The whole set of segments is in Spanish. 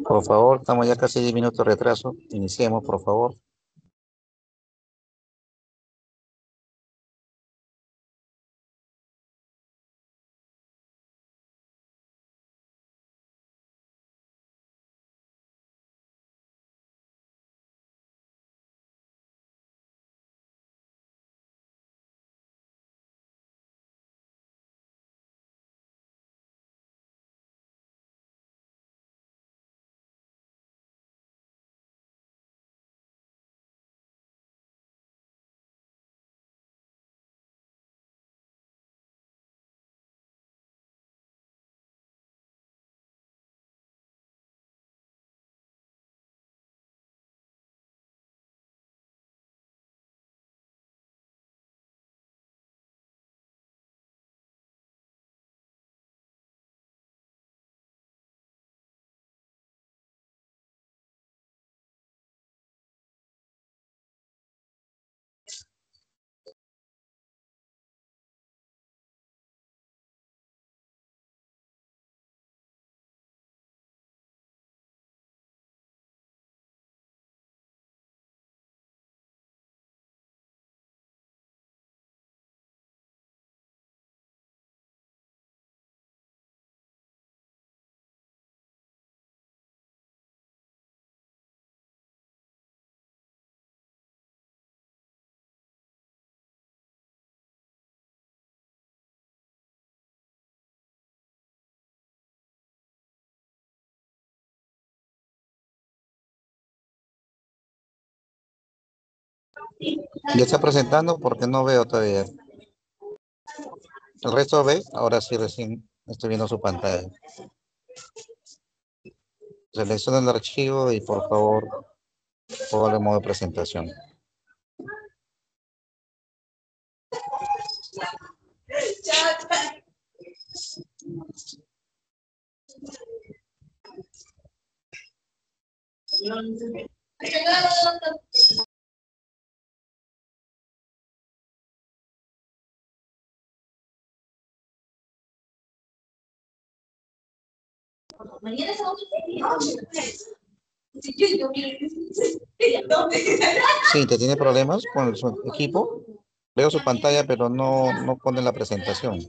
Por favor, estamos ya casi 10 minutos de retraso. Iniciemos, por favor. Ya está presentando porque no veo todavía. ¿El resto ve? Ahora sí, recién estoy viendo su pantalla. Selecciona el archivo y por favor, ponga el modo de presentación. Sí, ¿te tiene problemas con su equipo? Veo su pantalla, pero no pone la presentación.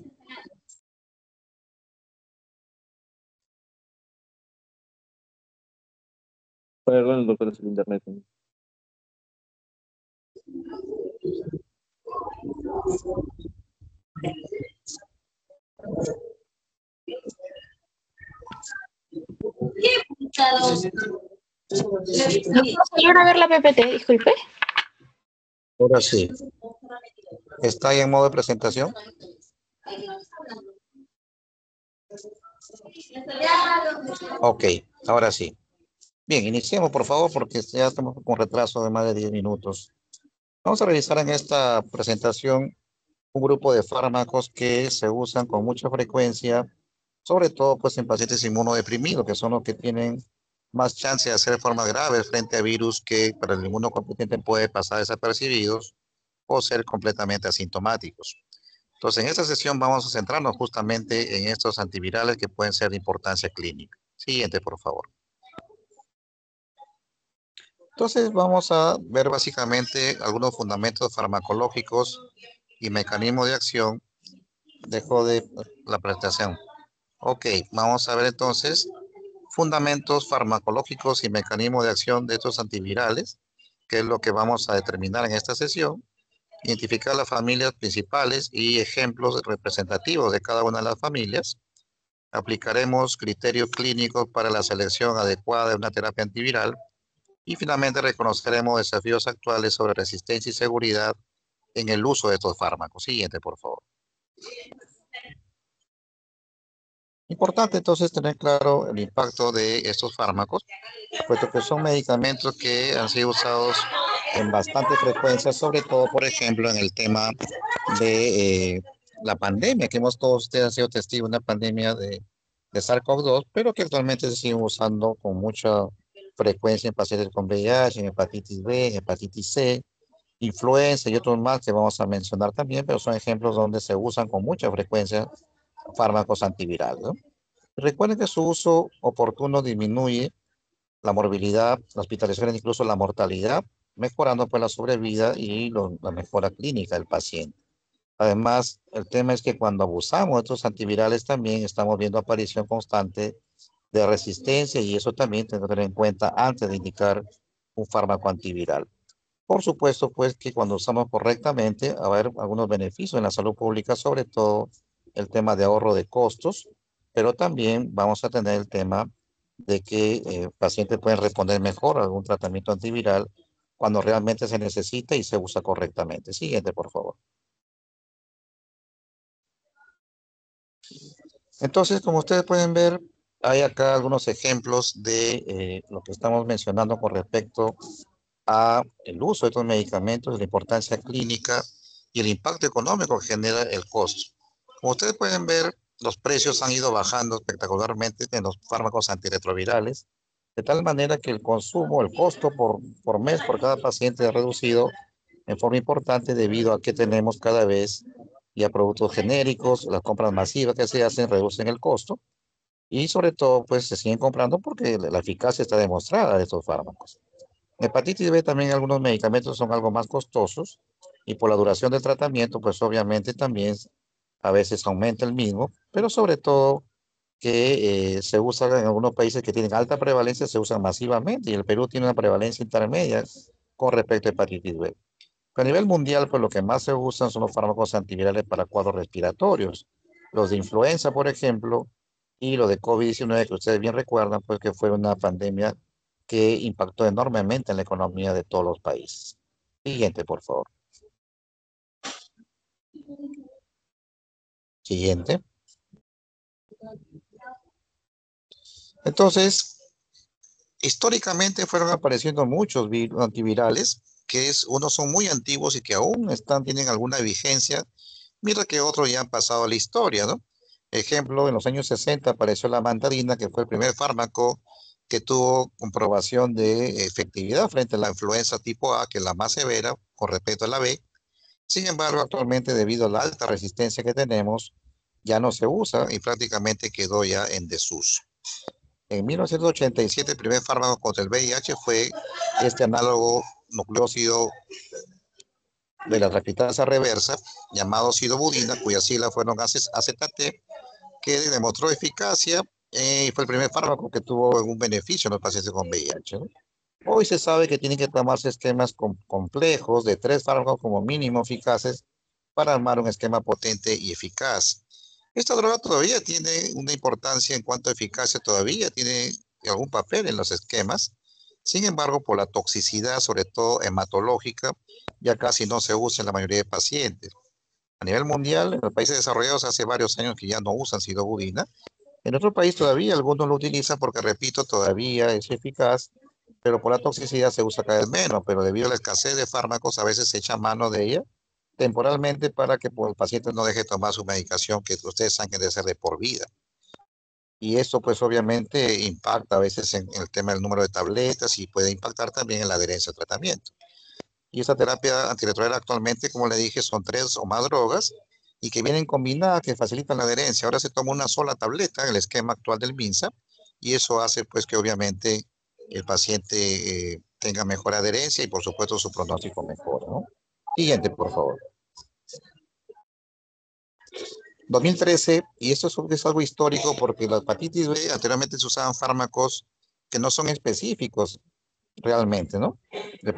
Perdón, doctor, es el internet. ¿Quieren ver la PPT? Disculpe. Ahora sí. ¿Está ahí en modo de presentación? Ok, ahora sí. Bien, iniciemos por favor porque ya estamos con retraso de más de 10 minutos. Vamos a revisar en esta presentación un grupo de fármacos que se usan con mucha frecuencia, sobre todo pues en pacientes inmunodeprimidos, que son los que tienen más chance de hacer formas graves frente a virus que para el inmunocompetente puede pasar desapercibidos o ser completamente asintomáticos. Entonces, en esta sesión vamos a centrarnos justamente en estos antivirales que pueden ser de importancia clínica. Siguiente, por favor. Entonces, vamos a ver básicamente algunos fundamentos farmacológicos y mecanismos de acción. Dejo de la presentación. Ok, vamos a ver entonces fundamentos farmacológicos y mecanismos de acción de estos antivirales, que es lo que vamos a determinar en esta sesión. Identificar las familias principales y ejemplos representativos de cada una de las familias. Aplicaremos criterios clínicos para la selección adecuada de una terapia antiviral. Y finalmente reconoceremos desafíos actuales sobre resistencia y seguridad en el uso de estos fármacos. Siguiente, por favor. Importante entonces tener claro el impacto de estos fármacos, puesto que son medicamentos que han sido usados en bastante frecuencia, sobre todo, por ejemplo, en el tema de la pandemia, que todos ustedes han sido testigos de una pandemia de SARS-CoV-2, pero que actualmente se siguen usando con mucha frecuencia en pacientes con VIH, en hepatitis B, en hepatitis C, influenza y otros más que vamos a mencionar también, pero son ejemplos donde se usan con mucha frecuencia fármacos antivirales, ¿no? Recuerden que su uso oportuno disminuye la morbilidad, la hospitalización, incluso la mortalidad, mejorando pues la sobrevida y la mejora clínica del paciente. Además, el tema es que cuando abusamos de estos antivirales también estamos viendo aparición constante de resistencia y eso también tenemos que tener en cuenta antes de indicar un fármaco antiviral. Por supuesto, pues que cuando usamos correctamente, va a haber algunos beneficios en la salud pública, sobre todo el tema de ahorro de costos, pero también vamos a tener el tema de que pacientes pueden responder mejor a algún tratamiento antiviral cuando realmente se necesita y se usa correctamente. Siguiente, por favor. Entonces, como ustedes pueden ver, hay acá algunos ejemplos de lo que estamos mencionando con respecto a el uso de estos medicamentos, la importancia clínica y el impacto económico que genera el costo. Como ustedes pueden ver, los precios han ido bajando espectacularmente en los fármacos antirretrovirales, de tal manera que el consumo, el costo por mes por cada paciente ha reducido en forma importante debido a que tenemos cada vez ya productos genéricos, las compras masivas que se hacen reducen el costo y sobre todo pues se siguen comprando porque la eficacia está demostrada de estos fármacos. Hepatitis B también algunos medicamentos son algo más costosos y por la duración del tratamiento, pues obviamente también a veces aumenta el mismo, pero sobre todo que se usa en algunos países que tienen alta prevalencia, se usan masivamente y el Perú tiene una prevalencia intermedia con respecto a hepatitis B. A nivel mundial, pues lo que más se usan son los fármacos antivirales para cuadros respiratorios, los de influenza, por ejemplo, y lo de COVID-19, que ustedes bien recuerdan, pues que fue una pandemia que impactó enormemente en la economía de todos los países. Siguiente, por favor. Siguiente. Entonces, históricamente fueron apareciendo muchos antivirales, unos son muy antiguos y que aún tienen alguna vigencia, mientras que otros ya han pasado a la historia, ¿no? Ejemplo, en los años 60 apareció la mandarina, que fue el primer fármaco que tuvo comprobación de efectividad frente a la influenza tipo A, que es la más severa con respecto a la B. Sin embargo, actualmente, debido a la alta resistencia que tenemos, ya no se usa y prácticamente quedó ya en desuso. En 1987, el primer fármaco contra el VIH fue este análogo nucleósido de la transcriptasa reversa, llamado sidobudina, cuyas siglas fueron AZT, que demostró eficacia y fue el primer fármaco que tuvo un beneficio en los pacientes con VIH, ¿no? Hoy se sabe que tienen que tomarse esquemas complejos de 3 fármacos como mínimo eficaces para armar un esquema potente y eficaz. Esta droga todavía tiene una importancia en cuanto a eficacia, todavía tiene algún papel en los esquemas. Sin embargo, por la toxicidad, sobre todo hematológica, ya casi no se usa en la mayoría de pacientes. A nivel mundial, en los países desarrollados hace varios años que ya no usan sidobudina. En otro país todavía algunos lo utilizan porque, repito, todavía es eficaz, pero por la toxicidad se usa cada vez menos, pero debido a la escasez de fármacos a veces se echa mano de ella temporalmente para que el paciente no deje de tomar su medicación, que ustedes saben que debe ser de por vida. Y esto pues obviamente impacta a veces en el tema del número de tabletas y puede impactar también en la adherencia al tratamiento. Y esta terapia antirretroviral actualmente, como le dije, son 3 o más drogas y que vienen combinadas que facilitan la adherencia. Ahora se toma una sola tableta en el esquema actual del MINSA y eso hace pues que obviamente el paciente tenga mejor adherencia y por supuesto su pronóstico mejor, ¿no? Siguiente, por favor. 2013, y esto es algo histórico porque la hepatitis B anteriormente se usaban fármacos que no son específicos realmente, ¿no? El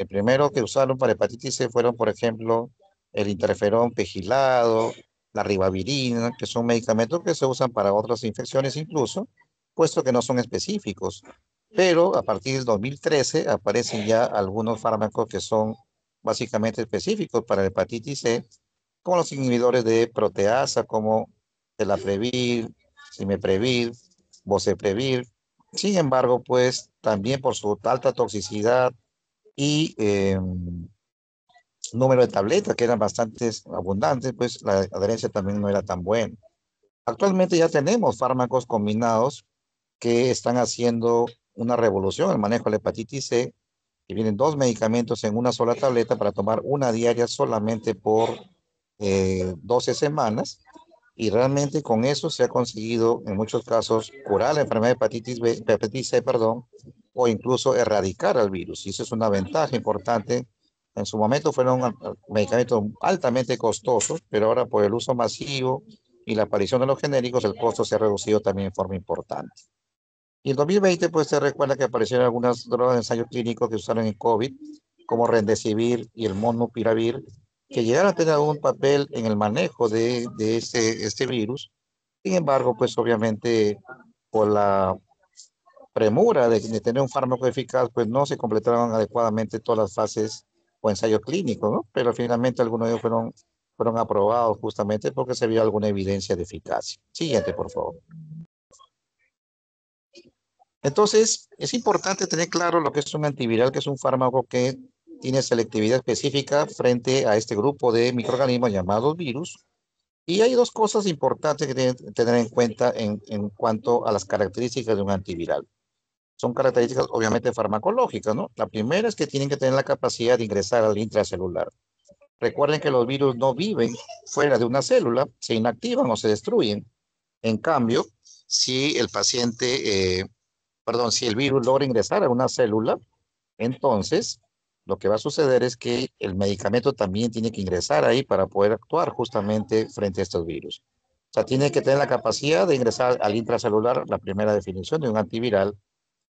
primero que usaron para hepatitis C fueron, por ejemplo, el interferón pegilado, la ribavirina, que son medicamentos que se usan para otras infecciones incluso, puesto que no son específicos. Pero a partir del 2013 aparecen ya algunos fármacos que son básicamente específicos para la hepatitis C, como los inhibidores de proteasa, como telaprevir, simeprevir, boceprevir. Sin embargo, pues también por su alta toxicidad y número de tabletas que eran bastante abundantes, pues la adherencia también no era tan buena. Actualmente ya tenemos fármacos combinados que están haciendo una revolución en el manejo de la hepatitis C, que vienen 2 medicamentos en una sola tableta para tomar una diaria solamente por 12 semanas. Y realmente con eso se ha conseguido en muchos casos curar la enfermedad de hepatitis B, hepatitis C, perdón, o incluso erradicar al virus. Y eso es una ventaja importante. En su momento fueron medicamentos altamente costosos, pero ahora por el uso masivo y la aparición de los genéricos, el costo se ha reducido también en forma importante. Y en 2020, pues se recuerda que aparecieron algunas drogas de ensayo clínico que se usaron en COVID, como Remdesivir y el Molnupiravir, que llegaron a tener algún papel en el manejo de este virus. Sin embargo, pues obviamente por la premura de tener un fármaco eficaz, pues no se completaron adecuadamente todas las fases o ensayos clínicos, ¿no? Pero finalmente algunos de ellos fueron aprobados justamente porque se vio alguna evidencia de eficacia. Siguiente, por favor. Entonces, es importante tener claro lo que es un antiviral, que es un fármaco que tiene selectividad específica frente a este grupo de microorganismos llamados virus. Y hay dos cosas importantes que tienen que tener en cuenta en cuanto a las características de un antiviral. Son características obviamente farmacológicas, ¿no? La primera es que tienen que tener la capacidad de ingresar al intracelular. Recuerden que los virus no viven fuera de una célula, se inactivan o se destruyen. En cambio, si el paciente, si el virus logra ingresar a una célula, entonces lo que va a suceder es que el medicamento también tiene que ingresar ahí para poder actuar justamente frente a estos virus. O sea, tiene que tener la capacidad de ingresar al intracelular, la primera definición de un antiviral.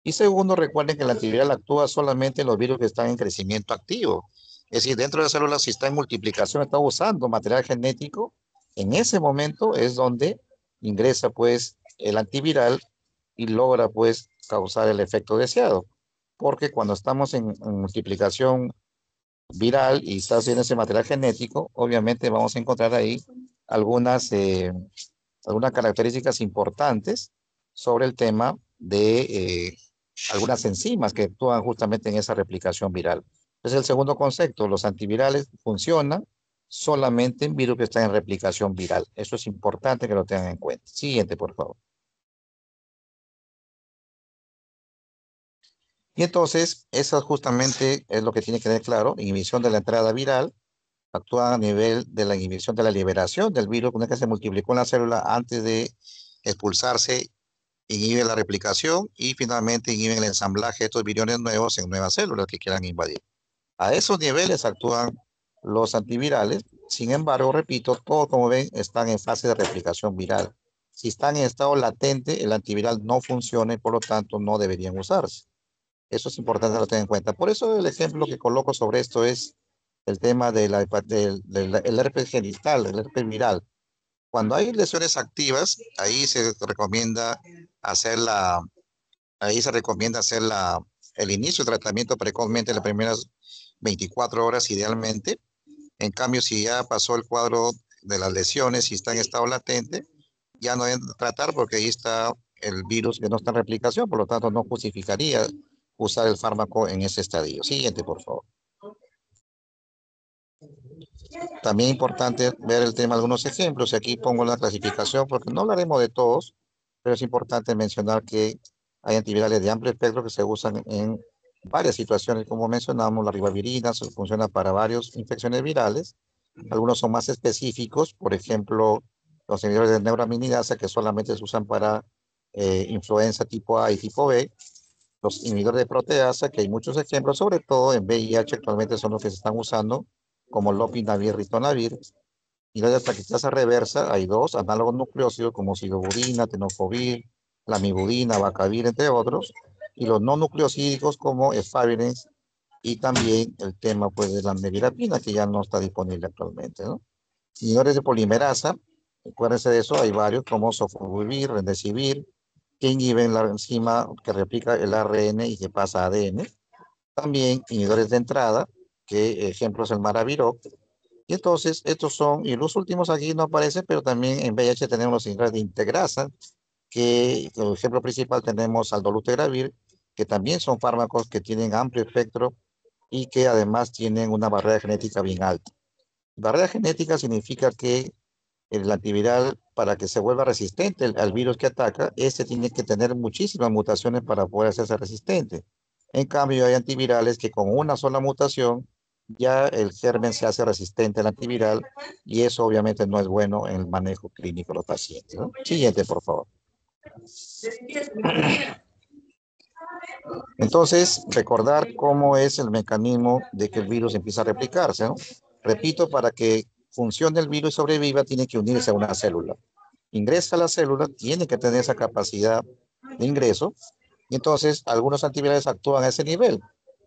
Y segundo, recuerden que el antiviral actúa solamente en los virus que están en crecimiento activo. Es decir, dentro de la célula, si está en multiplicación, está usando material genético, en ese momento es donde ingresa pues el antiviral y logra pues causar el efecto deseado. Porque cuando estamos en multiplicación viral y está haciendo ese material genético, obviamente vamos a encontrar ahí algunas, algunas características importantes sobre el tema de algunas enzimas que actúan justamente en esa replicación viral. Es el segundo concepto, los antivirales funcionan solamente en virus que están en replicación viral. Eso es importante que lo tengan en cuenta. Siguiente, por favor. Y entonces, eso justamente es lo que tiene que tener claro, inhibición de la entrada viral, actúa a nivel de la inhibición de la liberación del virus, una vez que se multiplicó en la célula antes de expulsarse, inhibe la replicación y finalmente inhibe el ensamblaje de estos viriones nuevos en nuevas células que quieran invadir. A esos niveles actúan los antivirales. Sin embargo, repito, todos como ven están en fase de replicación viral. Si están en estado latente, el antiviral no funciona y por lo tanto no deberían usarse. Eso es importante que lo tengan en cuenta. Por eso el ejemplo que coloco sobre esto es el tema de el herpes genital, el herpes viral. Cuando hay lesiones activas, ahí se recomienda hacer el inicio de tratamiento precozmente en las primeras 24 horas idealmente. En cambio, si ya pasó el cuadro de las lesiones y está en estado latente, ya no deben tratar porque ahí está el virus que no está en replicación, por lo tanto no justificaría usar el fármaco en ese estadio. Siguiente, por favor. También importante ver el tema de algunos ejemplos. Y aquí pongo la clasificación porque no hablaremos de todos, pero es importante mencionar que hay antivirales de amplio espectro que se usan en varias situaciones. Como mencionamos, la ribavirina funciona para varias infecciones virales. Algunos son más específicos, por ejemplo, los inhibidores de neuraminidasa que solamente se usan para influenza tipo A y tipo B. Los inhibidores de proteasa, que hay muchos ejemplos, sobre todo en VIH actualmente son los que se están usando, como lopinavir, ritonavir. Y la de plaquetasa reversa, hay dos análogos nucleósidos como siloburina, tenofovir, lamivudina, bacavir, entre otros. Y los no nucleosídicos como efavirenz y también el tema pues de la nevirapina, que ya no está disponible actualmente, ¿no? Inhibidores de polimerasa, acuérdense de eso, hay varios como sofosbuvir, remdesivir, que inhiben la enzima que replica el ARN y que pasa a ADN. También inhibidores de entrada, que ejemplos el Maraviroc. Y entonces, estos son, y los últimos aquí no aparecen, pero también en VIH tenemos los inhibidores de integrasa, que como ejemplo principal tenemos al dolutegravir, que también son fármacos que tienen amplio espectro y que además tienen una barrera genética bien alta. Barrera genética significa que el antiviral, para que se vuelva resistente al virus que ataca, este tiene que tener muchísimas mutaciones para poder hacerse resistente. En cambio, hay antivirales que con una sola mutación ya el germen se hace resistente al antiviral y eso obviamente no es bueno en el manejo clínico de los pacientes, ¿no? Siguiente, por favor. Entonces, recordar cómo es el mecanismo de que el virus empieza a replicarse, ¿no? Repito, para que funcione el virus y sobreviva, tiene que unirse a una célula. Ingresa a la célula, tiene que tener esa capacidad de ingreso, y entonces algunos antivirales actúan a ese nivel,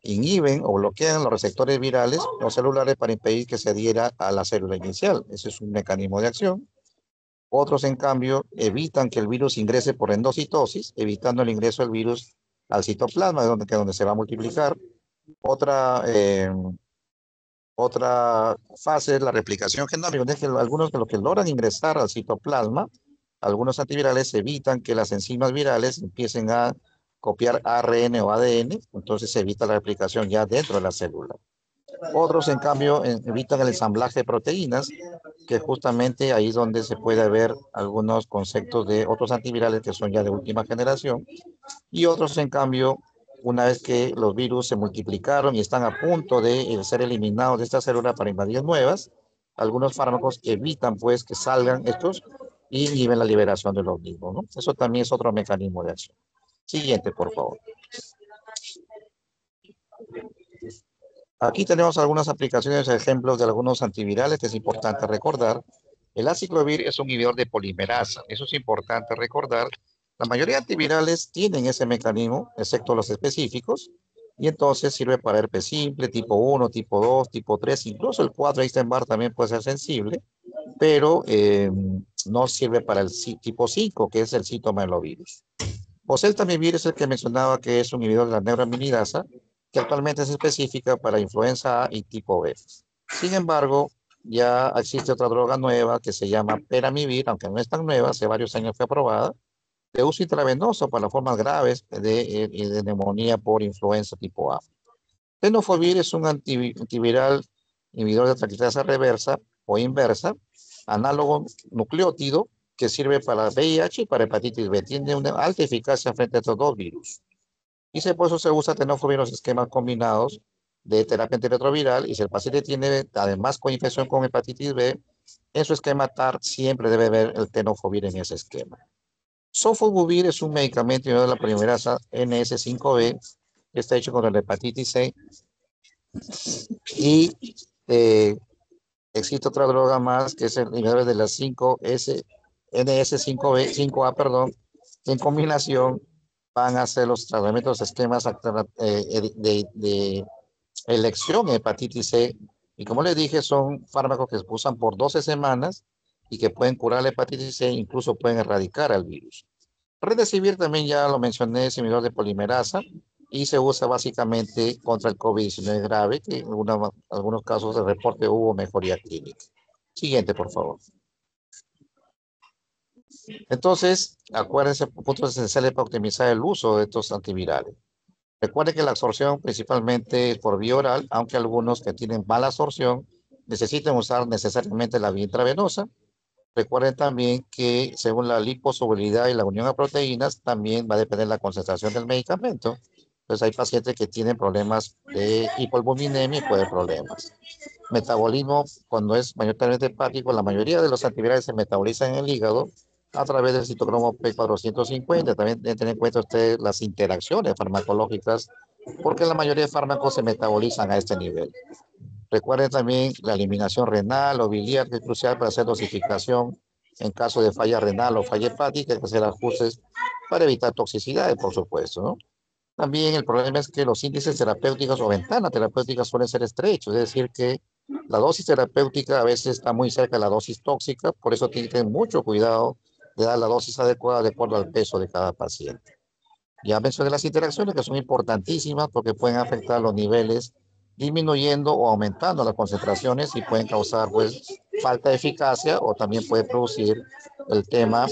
inhiben o bloquean los receptores virales o celulares para impedir que se adhiera a la célula inicial. Ese es un mecanismo de acción. Otros, en cambio, evitan que el virus ingrese por endocitosis, evitando el ingreso del virus al citoplasma, donde se va a multiplicar. Otra, otra fase es la replicación genómica, es que algunos de los que logran ingresar al citoplasma, algunos antivirales evitan que las enzimas virales empiecen a copiar ARN o ADN, entonces se evita la replicación ya dentro de la célula. Otros, en cambio, evitan el ensamblaje de proteínas, que justamente ahí es donde se puede ver algunos conceptos de otros antivirales que son ya de última generación, y otros, en cambio, una vez que los virus se multiplicaron y están a punto de ser eliminados de esta célula para invadir nuevas, algunos fármacos evitan pues que salgan estos y inhiben la liberación de los mismos, ¿no? Eso también es otro mecanismo de acción. Siguiente, por favor. Aquí tenemos algunas aplicaciones, ejemplos de algunos antivirales que es importante recordar. El aciclovir es un inhibidor de polimerasa. Eso es importante recordar. La mayoría de antivirales tienen ese mecanismo, excepto los específicos, y entonces sirve para herpes simple, tipo 1, tipo 2, tipo 3, incluso el 4 Epstein-Barr también puede ser sensible, pero no sirve para el tipo 5, que es el citomegalovirus. Oseltamivir es el que mencionaba que es un inhibidor de la neuraminidasa, que actualmente es específica para influenza A y tipo B. Sin embargo, ya existe otra droga nueva que se llama peramivir, aunque no es tan nueva, hace varios años fue aprobada, de uso intravenoso para las formas graves de neumonía por influenza tipo A. Tenofovir es un antiviral inhibidor de transcriptasa reversa o inversa, análogo nucleótido que sirve para VIH y para hepatitis B. Tiene una alta eficacia frente a estos dos virus. Y por eso se usa tenofovir en los esquemas combinados de terapia antirretroviral. Y si el paciente tiene además coinfección con hepatitis B, en su esquema TAR siempre debe haber el tenofovir en ese esquema. Sofosbuvir es un medicamento de la polimerasa NS5B que está hecho contra la hepatitis C. Y existe otra droga más que es el inhibidor de la 5S, NS5B, 5A, perdón, que en combinación van a hacer los tratamientos de esquemas de elección en hepatitis C. Y como les dije, son fármacos que se usan por 12 semanas y que pueden curar la hepatitis C, incluso pueden erradicar al virus. Redesivir también ya lo mencioné, es inhibidor de polimerasa y se usa básicamente contra el COVID-19 grave, que en algunos casos de reporte hubo mejoría clínica. Siguiente, por favor. Entonces, acuérdense, puntos esenciales para optimizar el uso de estos antivirales. Recuerden que la absorción principalmente es por vía oral, aunque algunos que tienen mala absorción necesitan usar necesariamente la vía intravenosa. Recuerden también que según la liposolubilidad y la unión a proteínas, también va a depender la concentración del medicamento. Entonces hay pacientes que tienen problemas de hipoalbuminemia y puede haber problemas. Metabolismo, cuando es mayoritariamente hepático, la mayoría de los antivirales se metabolizan en el hígado a través del citocromo P450. También deben tener en cuenta ustedes las interacciones farmacológicas, porque la mayoría de fármacos se metabolizan a este nivel. Recuerden también la eliminación renal o biliar, que es crucial para hacer dosificación en caso de falla renal o falla hepática, hay que hacer ajustes para evitar toxicidades, por supuesto, ¿no? También el problema es que los índices terapéuticos o ventanas terapéuticas suelen ser estrechos, es decir, que la dosis terapéutica a veces está muy cerca de la dosis tóxica, por eso tienen que tener mucho cuidado de dar la dosis adecuada de acuerdo al peso de cada paciente. Ya mencioné las interacciones que son importantísimas porque pueden afectar los niveles disminuyendo o aumentando las concentraciones y pueden causar pues falta de eficacia o también puede producir el tema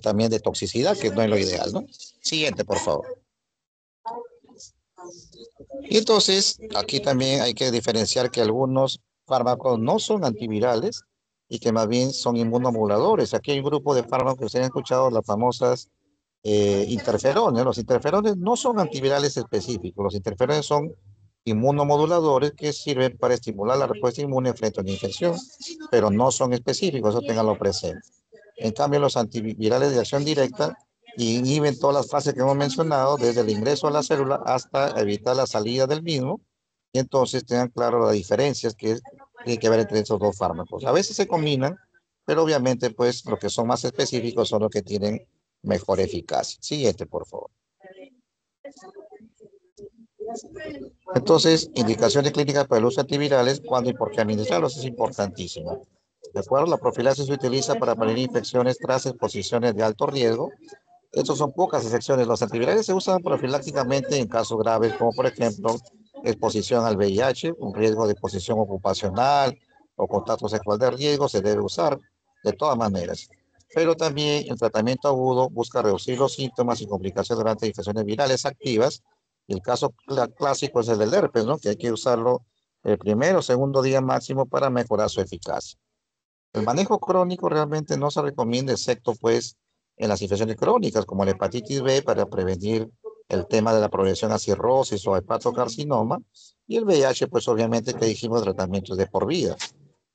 también de toxicidad, que no es lo ideal, ¿no? Siguiente, por favor. Y entonces, aquí también hay que diferenciar que algunos fármacos no son antivirales y que más bien son inmunomoduladores. Aquí hay un grupo de fármacos que ustedes han escuchado, las famosas interferones. Los interferones no son antivirales específicos. Los interferones son inmunomoduladores que sirven para estimular la respuesta inmune frente a una infección, pero no son específicos, eso ténganlo presente. En cambio, los antivirales de acción directa inhiben todas las fases que hemos mencionado, desde el ingreso a la célula hasta evitar la salida del mismo, y entonces tengan claro las diferencias que tiene que haber entre estos dos fármacos. A veces se combinan, pero obviamente, pues, los que son más específicos son los que tienen mejor eficacia. Siguiente, por favor. Entonces, indicaciones clínicas para el uso de antivirales, cuándo y por qué administrarlos es importantísimo. De acuerdo, la profilaxis se utiliza para prevenir infecciones tras exposiciones de alto riesgo. Estas son pocas excepciones. Los antivirales se usan profilácticamente en casos graves, como por ejemplo exposición al VIH, un riesgo de exposición ocupacional o contacto sexual de riesgo, se debe usar de todas maneras. Pero también el tratamiento agudo busca reducir los síntomas y complicaciones durante infecciones virales activas. Y el caso clásico es el del herpes, ¿no? Que hay que usarlo el primero o segundo día máximo para mejorar su eficacia. El manejo crónico realmente no se recomienda, excepto pues en las infecciones crónicas como la hepatitis B para prevenir el tema de la progresión a cirrosis o hepatocarcinoma, y el VIH pues obviamente que dijimos tratamientos de por vida.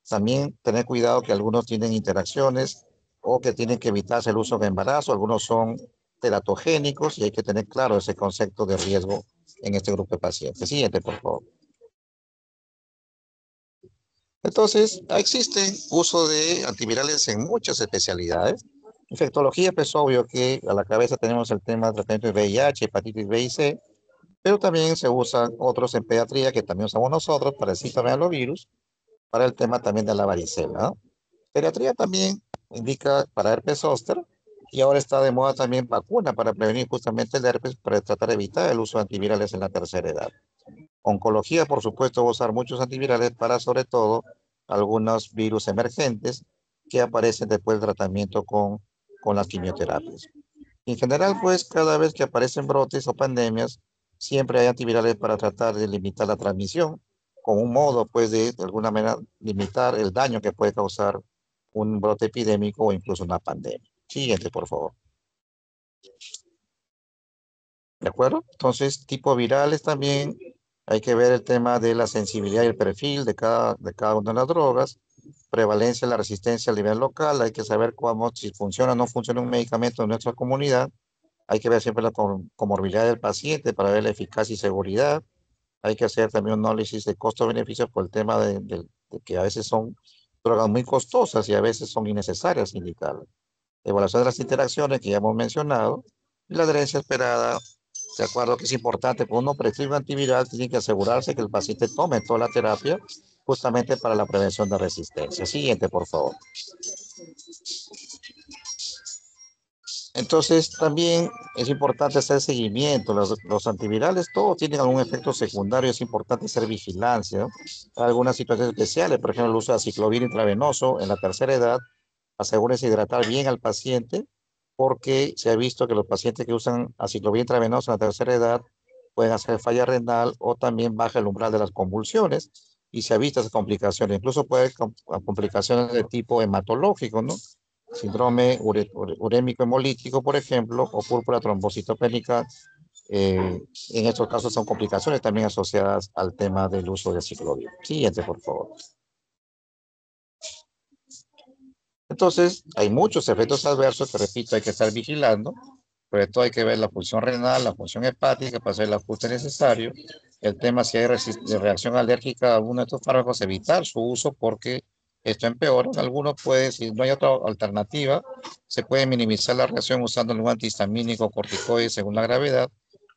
También tener cuidado que algunos tienen interacciones o que tienen que evitarse el uso de embarazo, algunos son teratogénicos y hay que tener claro ese concepto de riesgo en este grupo de pacientes. Siguiente, por favor. Entonces, existe uso de antivirales en muchas especialidades. Infectología, pues obvio que a la cabeza tenemos el tema de tratamiento de VIH, hepatitis B y C, pero también se usan otros en pediatría que también usamos nosotros para el citomegalovirus, para el tema también de la varicela, ¿no? Pediatría también indica para herpes zóster y ahora está de moda también vacuna para prevenir justamente el herpes, para tratar de evitar el uso de antivirales en la tercera edad. Oncología, por supuesto, va a usar muchos antivirales para sobre todo algunos virus emergentes que aparecen después del tratamiento con las quimioterapias. En general, pues cada vez que aparecen brotes o pandemias, siempre hay antivirales para tratar de limitar la transmisión, con un modo, pues, de alguna manera limitar el daño que puede causar un brote epidémico o incluso una pandemia. Siguiente, por favor. ¿De acuerdo? Entonces, tipo virales también hay que ver el tema de la sensibilidad y el perfil de cada una de las drogas, prevalencia de la resistencia a nivel local, hay que saber cómo, si funciona o no funciona un medicamento en nuestra comunidad, hay que ver siempre la comorbilidad del paciente para ver la eficacia y seguridad, hay que hacer también un análisis de costo-beneficio por el tema de que a veces son drogas muy costosas y a veces son innecesarias indicarlas. Evaluación de las interacciones que ya hemos mencionado y la adherencia esperada. De acuerdo que es importante, cuando uno prescribe un antiviral, tiene que asegurarse que el paciente tome toda la terapia justamente para la prevención de resistencia. Siguiente, por favor. Entonces, también es importante hacer seguimiento. Los antivirales, todos tienen algún efecto secundario. Es importante hacer vigilancia, ¿no? Hay algunas situaciones especiales, por ejemplo, el uso de aciclovir intravenoso en la tercera edad. Asegúrense de hidratar bien al paciente, porque se ha visto que los pacientes que usan aciclovir intravenoso en la tercera edad pueden hacer falla renal o también baja el umbral de las convulsiones y se ha visto esas complicaciones. Incluso puede haber complicaciones de tipo hematológico, ¿no? Síndrome urémico hemolítico, por ejemplo, o púrpura trombocitopénica. En estos casos son complicaciones también asociadas al tema del uso de aciclovir. Siguiente, por favor. Entonces, hay muchos efectos adversos que, repito, hay que estar vigilando. Sobre todo hay que ver la función renal, la función hepática para hacer el ajuste necesario. El tema si hay reacción alérgica a alguno de estos fármacos, evitar su uso porque esto empeora. Algunos puede, si no hay otra alternativa, se puede minimizar la reacción usando algún antihistamínico o corticoide según la gravedad.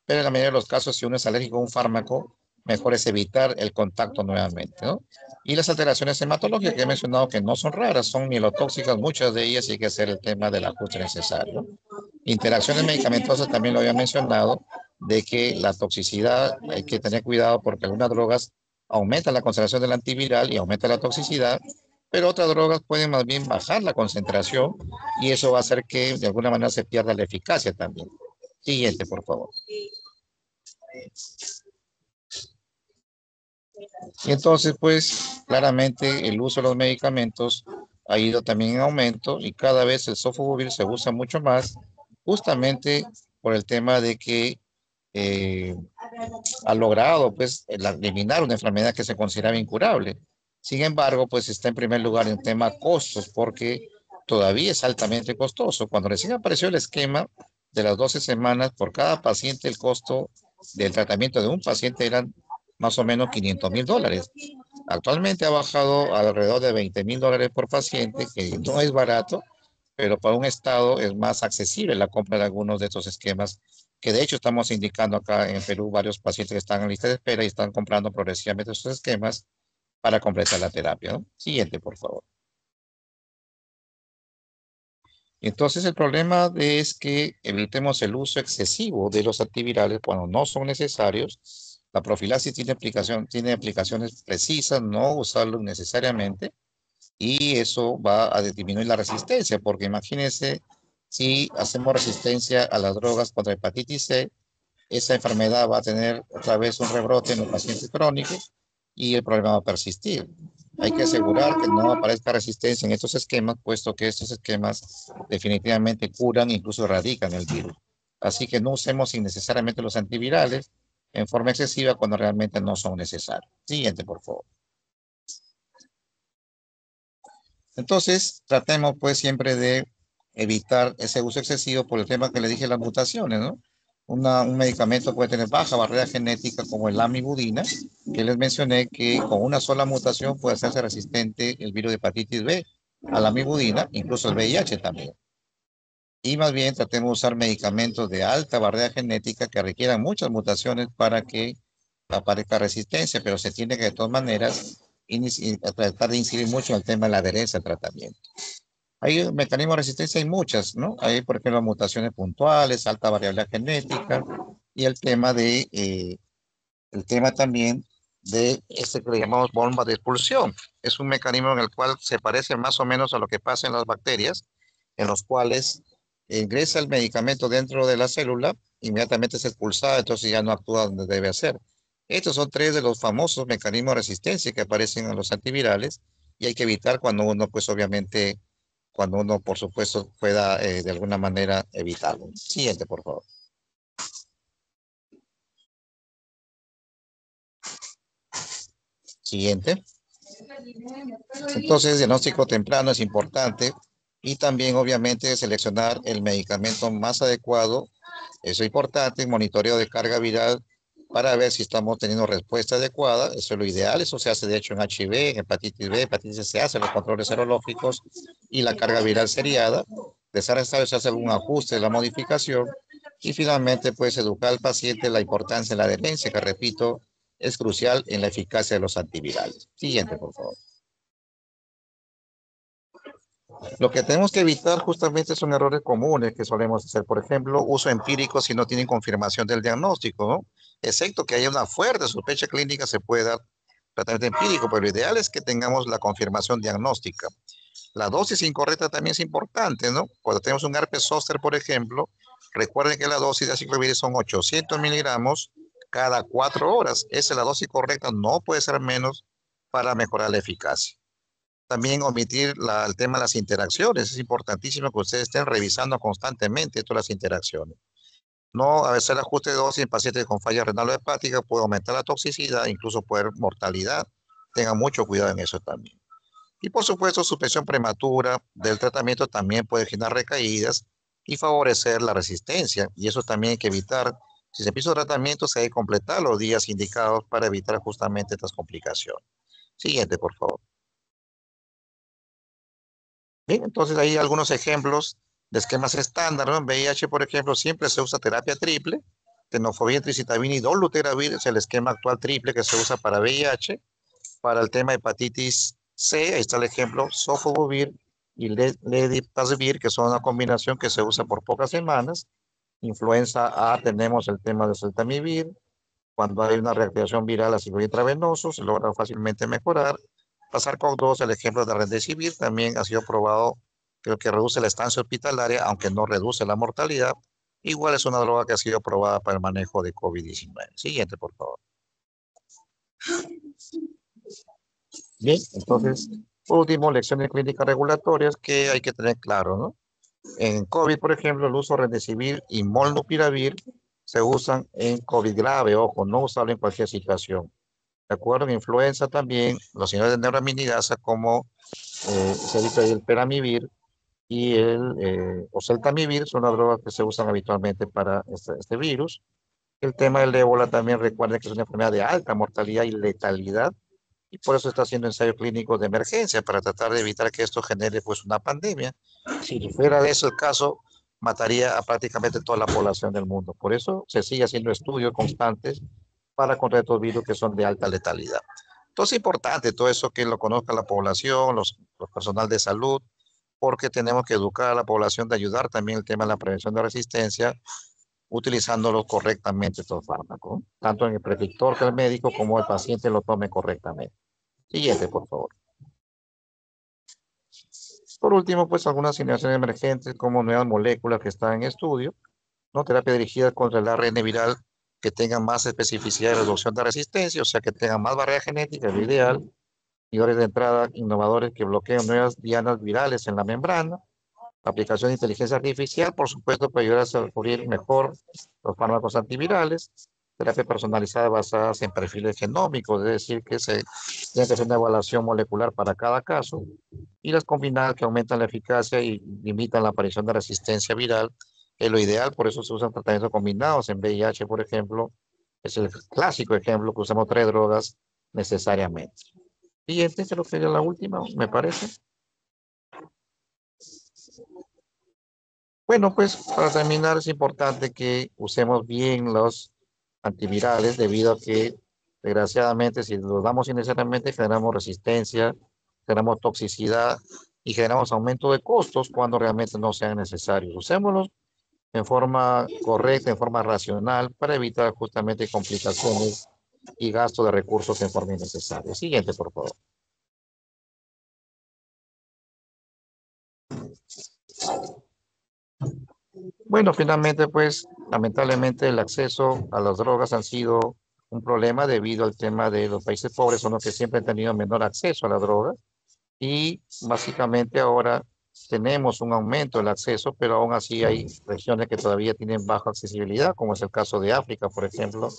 Pero en la mayoría de los casos, si uno es alérgico a un fármaco, mejor es evitar el contacto nuevamente, ¿no? Y las alteraciones hematológicas que he mencionado que no son raras, son mielotóxicas, muchas de ellas, y hay que hacer el tema del ajuste necesario. Interacciones medicamentosas también lo había mencionado, de que la toxicidad hay que tener cuidado porque algunas drogas aumentan la concentración del antiviral y aumenta la toxicidad, pero otras drogas pueden más bien bajar la concentración y eso va a hacer que de alguna manera se pierda la eficacia también. Siguiente, por favor. Y entonces, pues, claramente el uso de los medicamentos ha ido también en aumento y cada vez el sofovir se usa mucho más, justamente por el tema de que eh, ha logrado pues eliminar una enfermedad que se consideraba incurable. Sin embargo, pues está en primer lugar en tema costos porque todavía es altamente costoso. Cuando recién apareció el esquema de las 12 semanas, por cada paciente el costo del tratamiento de un paciente eran más o menos $500,000. Actualmente ha bajado a alrededor de $20,000 por paciente, que no es barato, pero para un estado es más accesible la compra de algunos de estos esquemas, que de hecho estamos indicando acá en Perú varios pacientes que están en lista de espera y están comprando progresivamente estos esquemas para completar la terapia, ¿no? Siguiente, por favor. Entonces el problema es que evitemos el uso excesivo de los antivirales cuando no son necesarios. La profilaxis tiene aplicaciones precisas, no usarlos necesariamente, y eso va a disminuir la resistencia, porque imagínense si hacemos resistencia a las drogas contra hepatitis C, esa enfermedad va a tener otra vez un rebrote en los pacientes crónicos y el problema va a persistir. Hay que asegurar que no aparezca resistencia en estos esquemas, puesto que estos esquemas definitivamente curan e incluso erradican el virus. Así que no usemos innecesariamente los antivirales en forma excesiva cuando realmente no son necesarios. Siguiente, por favor. Entonces, tratemos pues siempre de evitar ese uso excesivo por el tema que le dije, las mutaciones, ¿no? Un medicamento puede tener baja barrera genética como el lamivudina, que les mencioné que con una sola mutación puede hacerse resistente el virus de hepatitis B a la lamivudina, incluso el VIH también. Y más bien tratemos de usar medicamentos de alta barrera genética que requieran muchas mutaciones para que aparezca resistencia, pero se tiene que de todas maneras tratar de incidir mucho en el tema de la adherencia al tratamiento. Hay mecanismos de resistencia, hay muchas, ¿no? Hay, por ejemplo, mutaciones puntuales, alta variabilidad genética y el tema también de este que le llamamos bomba de expulsión. Es un mecanismo en el cual se parece más o menos a lo que pasa en las bacterias, en los cuales ingresa el medicamento dentro de la célula, inmediatamente es expulsada, entonces ya no actúa donde debe hacer. Estos son tres de los famosos mecanismos de resistencia que aparecen en los antivirales y hay que evitar cuando uno, pues obviamente, cuando uno, por supuesto, pueda de alguna manera evitarlo. Siguiente, por favor. Siguiente. Entonces, diagnóstico temprano es importante y también, obviamente, seleccionar el medicamento más adecuado. Eso es importante, monitoreo de carga viral para ver si estamos teniendo respuesta adecuada. Eso es lo ideal. Eso se hace, de hecho, en HIV, en hepatitis B, hepatitis C, se hacen los controles serológicos y la carga viral seriada. De ser necesario, se hace algún ajuste de la modificación. Y finalmente, pues, educar al paciente la importancia de la adherencia, que repito, es crucial en la eficacia de los antivirales. Siguiente, por favor. Lo que tenemos que evitar justamente son errores comunes que solemos hacer. Por ejemplo, uso empírico si no tienen confirmación del diagnóstico, ¿no? Excepto que haya una fuerte sospecha clínica, se puede dar tratamiento empírico, pero lo ideal es que tengamos la confirmación diagnóstica. La dosis incorrecta también es importante, ¿no? Cuando tenemos un herpes zóster, por ejemplo, recuerden que la dosis de aciclovir son 800 miligramos cada 4 horas. Esa es la dosis correcta, no puede ser menos para mejorar la eficacia. También omitir el tema de las interacciones. Es importantísimo que ustedes estén revisando constantemente todas las interacciones. No hacer ajuste de dosis en pacientes con falla renal o hepática puede aumentar la toxicidad, incluso puede haber mortalidad. Tengan mucho cuidado en eso también. Y por supuesto, suspensión prematura del tratamiento también puede generar recaídas y favorecer la resistencia. Y eso también hay que evitar. Si se empieza el tratamiento, se debe completar los días indicados para evitar justamente estas complicaciones. Siguiente, por favor. Bien, entonces hay algunos ejemplos de esquemas estándar, ¿no? En VIH, por ejemplo, siempre se usa terapia triple, tenofovir, tricitabina y dolutegravir es el esquema actual triple que se usa para VIH. Para el tema de hepatitis C, ahí está el ejemplo, sofovir y ledipasvir, que son una combinación que se usa por pocas semanas. Influenza A, tenemos el tema de celtamivir. Cuando hay una reactivación viral a ciclo intravenoso, se logra fácilmente mejorar. Pasar con 2, el ejemplo de Remdesivir, también ha sido probado que reduce la estancia hospitalaria, aunque no reduce la mortalidad. Igual es una droga que ha sido probada para el manejo de COVID-19. Siguiente, por favor. Bien, entonces, por último, lecciones clínicas regulatorias que hay que tener claro, ¿no? En COVID, por ejemplo, el uso de Remdesivir y Molnupiravir se usan en COVID grave, ojo, no usarlo en cualquier situación. De acuerdo, en influenza también, los señores de neuraminidasa como se ha dicho ahí el peramivir y el oseltamivir son las drogas que se usan habitualmente para este virus. El tema del ébola también recuerden que es una enfermedad de alta mortalidad y letalidad y por eso está haciendo ensayos clínicos de emergencia para tratar de evitar que esto genere pues una pandemia. Si fuera de eso el caso, mataría a prácticamente toda la población del mundo. Por eso se sigue haciendo estudios constantes para contra estos virus que son de alta letalidad. Entonces es importante todo eso que lo conozca la población, los personal de salud, porque tenemos que educar a la población de ayudar también el tema de la prevención de resistencia, utilizándolo correctamente estos fármacos, tanto en el predictor que el médico como el paciente lo tome correctamente. Siguiente, por favor. Por último, pues algunas simulaciones emergentes como nuevas moléculas que están en estudio, ¿no? Terapia dirigida contra el ARN viral que tengan más especificidad de reducción de resistencia, o sea, que tengan más barrera genética, es lo ideal. Inhibidores de entrada innovadores que bloquean nuevas dianas virales en la membrana. Aplicación de inteligencia artificial, por supuesto, para ayudar a descubrir mejor los fármacos antivirales. Terapia personalizada basada en perfiles genómicos, es decir, que se tiene que hacer una evaluación molecular para cada caso. Y las combinadas que aumentan la eficacia y limitan la aparición de resistencia viral, es lo ideal, por eso se usan tratamientos combinados. En VIH, por ejemplo, es el clásico ejemplo que usamos 3 drogas necesariamente. Y este creo que sería la última, me parece. Bueno, pues para terminar es importante que usemos bien los antivirales debido a que desgraciadamente si los damos innecesariamente generamos resistencia, generamos toxicidad y generamos aumento de costos cuando realmente no sean necesarios. Usémoslos en forma correcta, en forma racional para evitar justamente complicaciones y gasto de recursos en forma innecesaria. Siguiente, por favor. Bueno, finalmente, pues, lamentablemente el acceso a las drogas han sido un problema debido al tema de los países pobres, son los que siempre han tenido menor acceso a la droga y básicamente ahora tenemos un aumento del acceso, pero aún así hay regiones que todavía tienen baja accesibilidad, como es el caso de África, por ejemplo,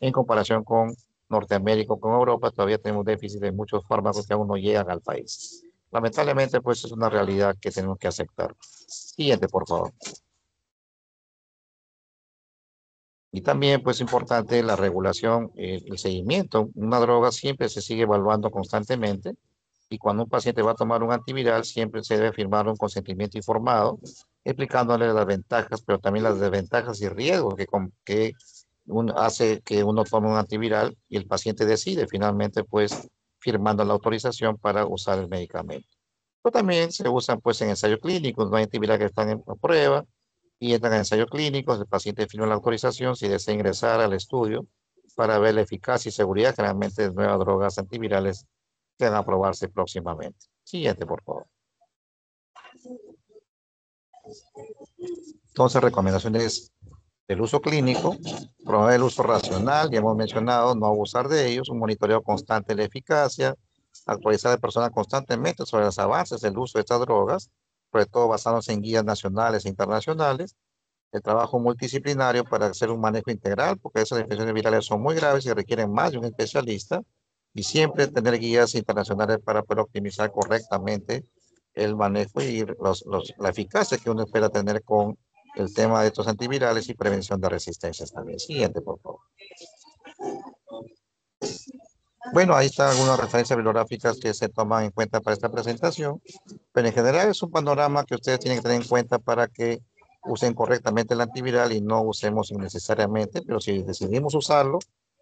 en comparación con Norteamérica o con Europa, todavía tenemos déficit de muchos fármacos que aún no llegan al país. Lamentablemente, pues es una realidad que tenemos que aceptar. Siguiente, por favor. Y también, pues, importante la regulación, el seguimiento. Una droga siempre se sigue evaluando constantemente y cuando un paciente va a tomar un antiviral, siempre se debe firmar un consentimiento informado, explicándole las ventajas, pero también las desventajas y riesgos que hace que uno tome un antiviral y el paciente decide finalmente, pues, firmando la autorización para usar el medicamento. Pero también se usan, pues, en ensayos clínicos, no hay antivirales que están en prueba y entran en ensayos clínicos, el paciente firma la autorización si desea ingresar al estudio para ver la eficacia y seguridad generalmente de nuevas drogas antivirales que van a aprobarse próximamente. Siguiente, por favor. Entonces, recomendaciones del uso clínico, promover el uso racional, ya hemos mencionado, no abusar de ellos, un monitoreo constante de la eficacia, actualizar de personas constantemente sobre los avances del uso de estas drogas, sobre todo basándose en guías nacionales e internacionales, el trabajo multidisciplinario para hacer un manejo integral, porque esas infecciones virales son muy graves y requieren más de un especialista, y siempre tener guías internacionales para poder optimizar correctamente el manejo y la eficacia que uno espera tener con el tema de estos antivirales y prevención de resistencias también. Siguiente, por favor. Bueno, ahí están algunas referencias bibliográficas que se toman en cuenta para esta presentación, pero en general es un panorama que ustedes tienen que tener en cuenta para que usen correctamente el antiviral y no usemos innecesariamente, pero si decidimos usarlo,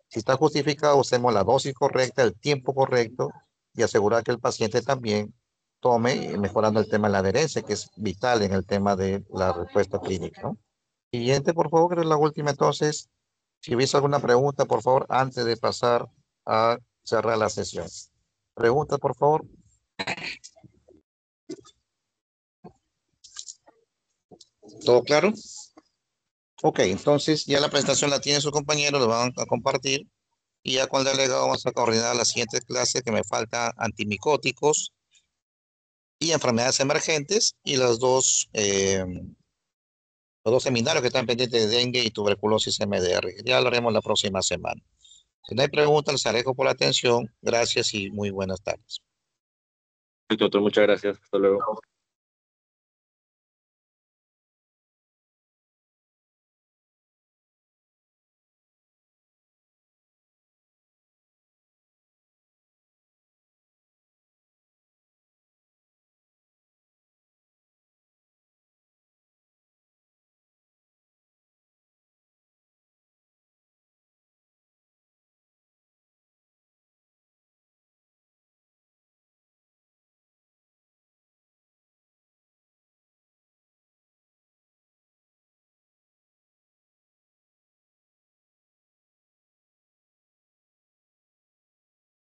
si está justificado, usemos la dosis correcta, el tiempo correcto y asegurar que el paciente también tome, mejorando el tema de la adherencia, que es vital en el tema de la respuesta clínica, ¿no? Siguiente, por favor, que es la última. Entonces, si hubiese alguna pregunta, por favor, antes de pasar a cerrar la sesión. Pregunta, por favor. ¿Todo claro? Ok, entonces ya la presentación la tiene su compañero, lo van a compartir y ya con el delegado vamos a coordinar la siguiente clase que me falta antimicóticos y enfermedades emergentes y las dos Los dos seminarios que están pendientes de dengue y tuberculosis MDR. Ya hablaremos la próxima semana. Si no hay preguntas, les agradezco por la atención. Gracias y muy buenas tardes. Doctor, muchas gracias. Hasta luego.